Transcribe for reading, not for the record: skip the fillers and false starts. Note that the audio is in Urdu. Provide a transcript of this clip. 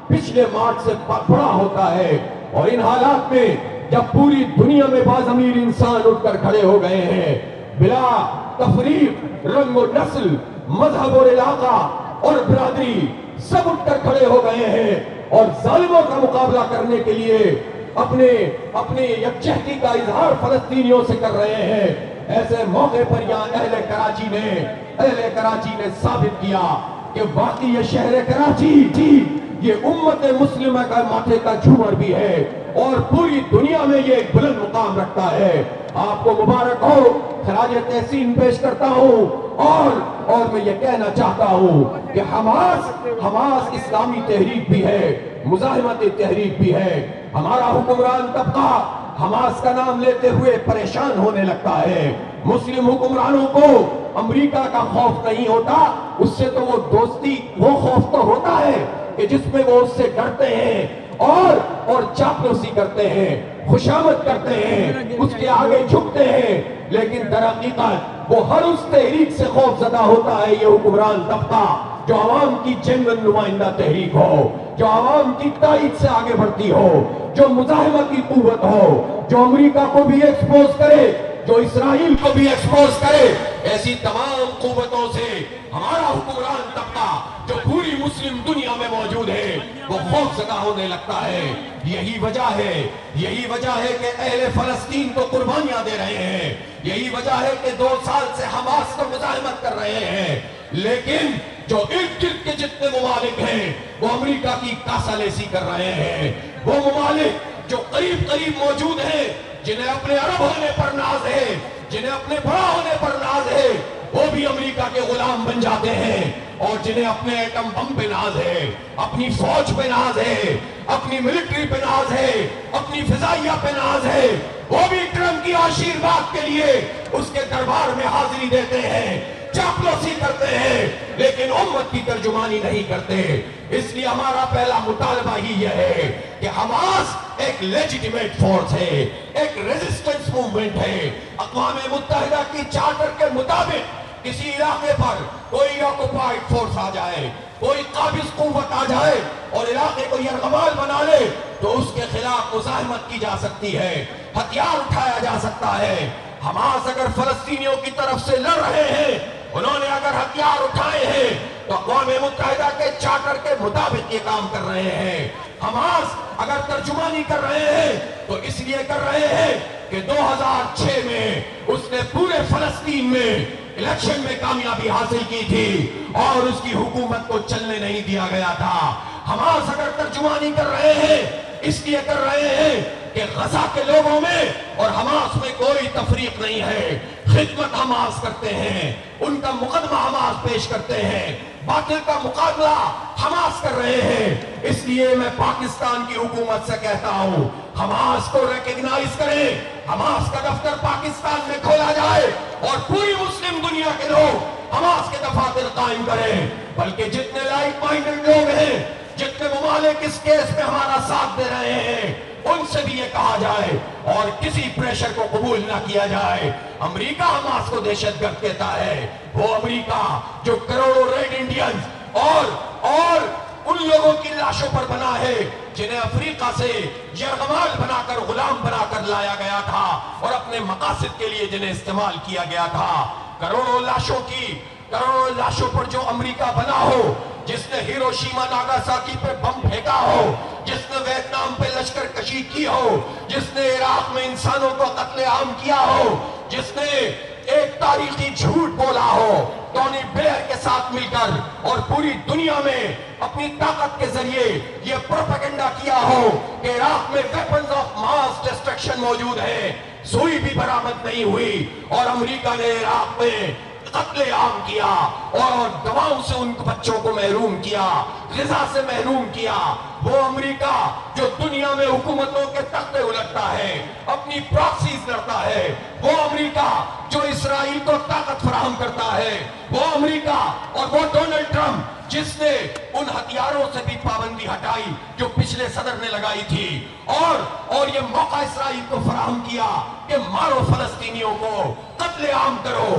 پچھلے مارچ سے بڑا ہوتا ہے، اور ان حالات میں جب پوری دنیا میں باضمیر انسان اٹھ کر کھڑے ہو گئے ہیں، بلا تفریق رنگ و نسل، مذہب اور علاقہ اور برادری سب اٹھ کر کھڑے ہو گئے ہیں اور ظالموں کا مقابلہ کرنے کے لیے اپنے یکجہتی کا اظہار فلسطینیوں سے کر رہے ہیں، ایسے موقع پر یہاں اہل کراچی نے ثابت کیا کہ واقعی یہ شہر کراچی یہ امت مسلمہ کا ماتھے کا جھومر بھی ہے اور پوری دنیا میں یہ ایک بلند مقام رکھتا ہے۔ آپ کو مبارک ہو، خراج تحسین پیش کرتا ہوں، اور میں یہ کہنا چاہتا ہوں کہ حماس اسلامی تحریک بھی ہے، مزاحمت تحریک بھی ہے۔ ہمارا حکمران طبقہ حماس کا نام لیتے ہوئے پریشان ہونے لگتا ہے۔ مسلم حکمرانوں کو امریکہ کا خوف نہیں ہوتا، اس سے تو وہ خوف تو ہوتا ہے کہ جس میں وہ اس سے ڈرتے ہیں اور چاپلوسی کرتے ہیں، خوشامد کرتے ہیں، اس کے آگے جھکتے ہیں، لیکن در حقیقت وہ ہر اس تحریک سے خوف زدہ ہوتا ہے یہ حکمران طبقہ جو عوام کی جنگل نمائندہ تحریک ہو، جو عوام کی تائید سے آگے بڑھتی ہو، جو مزاحمت کی قوت ہو، جو امریکہ کو بھی ایکسپوز کرے، جو اسرائیل کو بھی ایکسپوز کرے۔ ایسی تمام قوتوں سے ہمارا حکمران طبقہ جو پوری مسلم دنیا میں موجود ہے وہ خوف زدہ ہونے لگتا ہے۔ یہی وجہ ہے کہ اہل فلسطین کو قربانیاں دے رہے ہیں، یہی وجہ ہے کہ 2 سال سے حماس کو مزاحمت کر رہے ہیں، لیکن جو ارد گرد کے جتنے ممالک ہیں وہ امریکہ کی کاسالیسی کر رہے ہیں۔ وہ ممالک جو قریب موجود ہیں، جنہیں اپنے عرب ہونے پر ناز ہے، جنہیں اپنے بڑا ہونے پر ناز ہے، وہ بھی امریکہ کے غلام بن جاتے ہیں، اور جنہیں اپنے ایٹم بم پہ ناز ہے، اپنی فوج پہ ناز ہے، اپنی ملٹری پہ ناز ہے، اپنی فضائیہ پہ ناز ہے، وہ بھی ٹرمپ کی آشیرواد کے لیے اس کے دربار میں حاضری دیتے ہیں، چاپلوسی کرتے ہیں، لیکن امت کی ترجمانی نہیں کرتے۔ اس لیے ہمارا پہلا مطالبہ ہی یہ ہے کہ حماس ایک لیجیٹیمیٹ فورس ہے، ایک ریزسٹنس موومنٹ ہے۔ اقوام متحدہ کی چارٹر کے مطابق کسی علاقے پر کوئی آکوپائیڈ فورس آ جائے، کوئی قابض قوت آ جائے اور علاقے کو یرغمال بنا لے تو اس کے خلاف مزاحمت کی جا سکتی ہے، ہتھیار اٹھایا جا سکتا ہے۔ حماس اگر فلسطینیوں کی طرف سے لڑ رہے ہیں، انہوں نے اگر ہتھیار اٹھائے ہیں تو اقوام متحدہ کے چارٹر کے مطابق یہ کام کر رہے ہیں۔ حماس اگر ترجمانی کر رہے ہیں تو اس لیے کر رہے ہیں کہ 2006 میں اس نے پورے فلسطین میں الیکشن میں کامیابی حاصل کی تھی اور اس کی حکومت کو چلنے نہیں دیا گیا تھا۔ حماس اگر ترجمانی کر رہے ہیں اس لیے کر رہے ہیں کہ غزہ کے لوگوں میں اور حماس میں کوئی تفریق نہیں ہے، خدمت حماس کرتے ہیں، ان کا مقدمہ حماس پیش کرتے ہیں، باطل کا مقابلہ حماس کر رہے ہیں۔ اس لیے میں پاکستان کی حکومت سے کہتا ہوں حماس کو ریکگنائز کریں، حماس کا دفتر پاکستان میں کھولا جائے اور پوری مسلم دنیا کے لوگ حماس کے دفاتر قائم کریں، بلکہ جتنے لائٹ مائنڈڈ لوگ ہیں، جتنے ممالک اس کیس میں ہمارا ساتھ دے رہے ہیں، ان سے بھی یہ کہا جائے اور کسی پریشر کو قبول نہ کیا جائے۔ امریکہ حماس کو دہشت گرد کہتا ہے، وہ امریکہ جو کروڑوں ریڈ انڈینز اور ان لوگوں کی لاشوں پر بنا ہے جنہیں افریقہ سے یرغمال بنا کر غلام بنا کر لایا گیا تھا اور اپنے مقاصد کے لیے جنہیں استعمال کیا گیا تھا۔ کروڑوں لاشوں پر جو امریکہ بنا ہو، جس نے ہیروشیما ناگاساکی پہ بم پھینکا ہو، جس نے ویتنام پہ لشکر کشی کی ہو، جس نے عراق میں انسانوں کو قتل عام کیا ہو، جس نے ایک تاریخی جھوٹ بولا ہو ٹونی بلیئر کے ساتھ مل کر اور پوری دنیا میں اپنی طاقت کے ذریعے یہ پروپیگنڈا کیا ہو کہ عراق میں ویپنز آف ماس ڈسٹرکشن موجود ہے، سوئی بھی برآمد نہیں ہوئی اور امریکہ نے عراق میں قتل عام کیا اور دواؤں سے ان بچوں کو محروم کیا، غذا سے محروم کیا۔ وہ امریکہ جو دنیا میں حکومتوں کے تختے الٹتا ہے، اپنی پراکسیز لڑتا ہے، وہ امریکہ جو اسرائیل کو طاقت فراہم کرتا ہے، وہ امریکہ اور وہ ڈونلڈ ٹرمپ جس نے ان ہتھیاروں سے بھی پابندی ہٹائی جو پچھلے صدر نے لگائی تھی اور یہ موقع اسرائیل کو فراہم کیا کہ مارو فلسطینیوں کو، قتل عام کرو۔